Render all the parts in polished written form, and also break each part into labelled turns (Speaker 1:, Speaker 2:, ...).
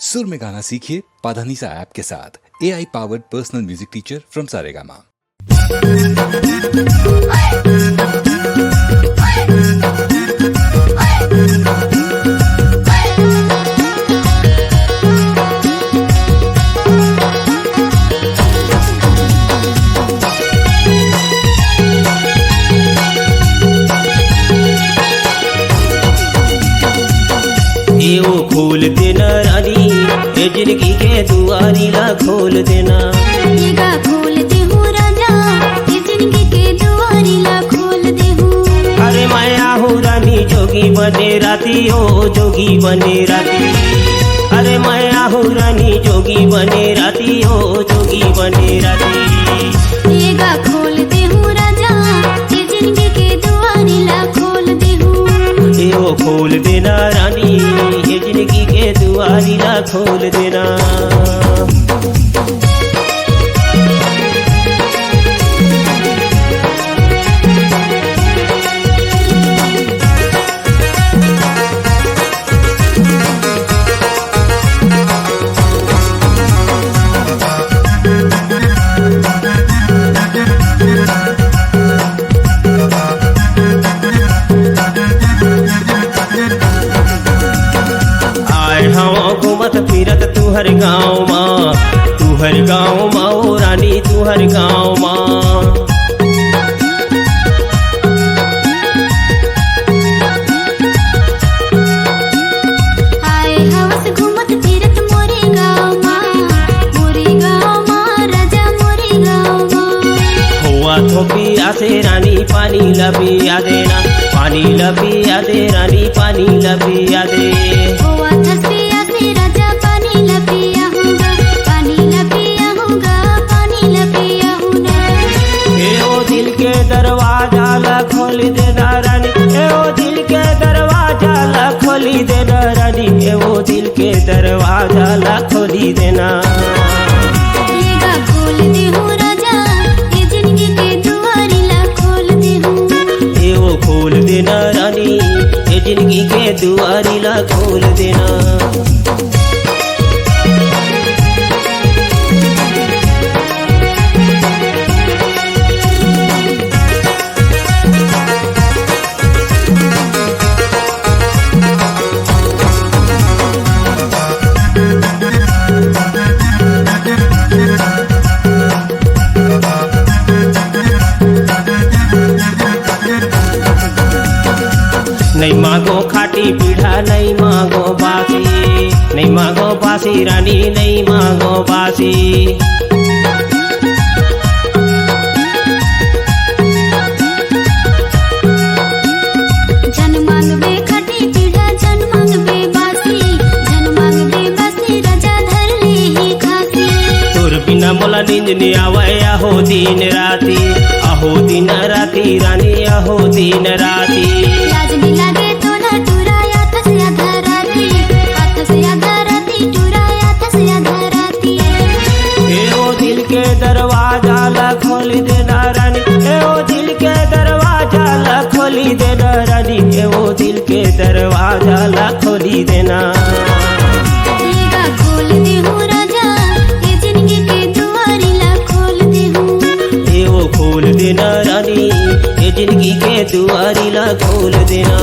Speaker 1: सुर में गाना सीखिए पाधानीसा ऐप के साथ। AI powered personal music teacher from Saregama.
Speaker 2: वो खोल देना रानी ये जिंदगी के दुआरी ला खोल देना।
Speaker 3: येगा खोल दे हूँ राजा ये जिंदगी के दुआरी ला खोल दे हूँ।
Speaker 2: अरे माया हो रानी जोगी बने राती हो जोगी बने राती। अरे माया हो रानी जोगी बने राती हो जोगी बने राती।
Speaker 3: येगा खोल दे हूँ राजा ये जिंदगी के दुआरी ला खोल दे हूँ।
Speaker 2: ये वो खोल देना रानी ये जिंदगी के दुआरी ला खोल देना। घूमत फिरत तुहर गाँव माँ ओ रानी तुहर गाँव माँ।
Speaker 3: आए हवस घूमत फिरत मोरे गाँव माँ राजा मोरे गाँव माँ।
Speaker 2: हुआ थोपिया से रानी पानी लबिया देना पानी लबिया दे रानी पानी लबिया दे।
Speaker 3: हुआ थसिया से राजा पानी लपिया हूँगा पानी लपिया हूँगा पानी लपिया हूँगा।
Speaker 2: ए ओ दिल के दरवाजा ला खोल देना रानी ए ओ दिल के दरवाजा ला खोली देना रानी ए ओ दिल के दरवाजा ला खोली देना।
Speaker 3: येगा खोल दे हूँ राजा ये जिंदगी के दुआरी ला खोल दे हूँ।
Speaker 2: ए ओ खोल देना रानी ये जिंदगी के दुआरी ला खोल देना। नहीं मांगो खाटी पीढ़ा नहीं मांगो बासी रानी नहीं मांगो बासी।
Speaker 3: जन मांगबे खाटी पीढ़ा जन मांगबे बासी राजा धर ले ही खासी।
Speaker 2: तोर बिना मोला नींद नहीं आवे आहो दिन राती रानी आहो दिन राती।
Speaker 3: लाज नहीं लागे तो ना टुराया था से आधा राती हाथ से आधा राती टुराया था से आधा राती।
Speaker 2: ए ओ दिल के दरवाजा ला खोली देना रानी ए ओ दिल के दरवाजा ला खोली देना रानी ए ओ दिल के दरवाजा ला खोली देना।
Speaker 3: येगा खोल दे हूँ राजा ये जिंदगी के दुआरी ला खोल दे हूँ।
Speaker 2: ए ओ खोल देना रानी ये जिंदगी के दुआरी ला खोल देना।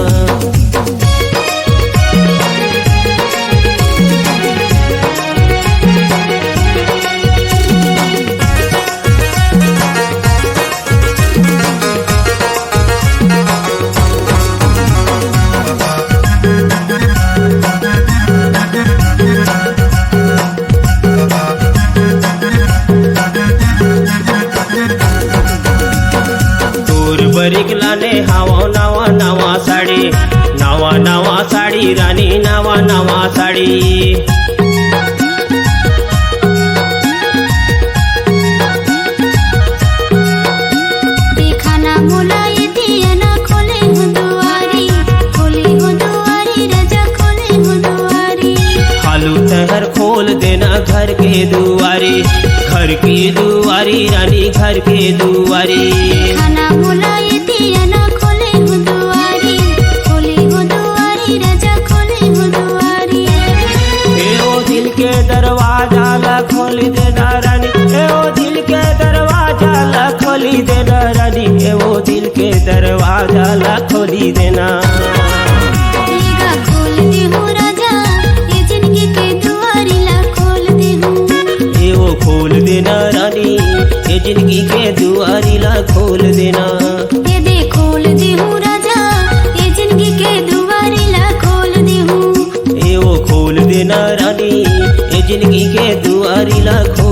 Speaker 2: बरीक लाने हावा नावा साड़ी रानी नावा साड़ी।
Speaker 3: देखा ना मोला ये दिया ना खोले हो दुआरी राजा खोले हो दुआरी।
Speaker 2: खालू तहर खोल देना घर के दुआरी रानी घर के दुआरी।
Speaker 3: खाना मोला ये दिया ना खोले हो दुआरी राजा खोले हो दुआरी।
Speaker 2: दिल खोली देना रानी ए ओ दिल के दरवाजा ला खोली देना रानी ए ओ दिल के दरवाजा ला खोली देना
Speaker 3: लेगा खोल दे हूँ राजा ये जिंदगी के दुआरी ला खोल दे हूँ
Speaker 2: ए ओ खोल देना रानी ये जिंदगी के दुआरी ला खोल देना
Speaker 3: ये दे खोल दे हूँ राजा ये जिंदगी के दुआरी ला खोल दे हूँ
Speaker 2: ए ओ खोल देना रानी ये जिंदगी के दुआरी ला खोल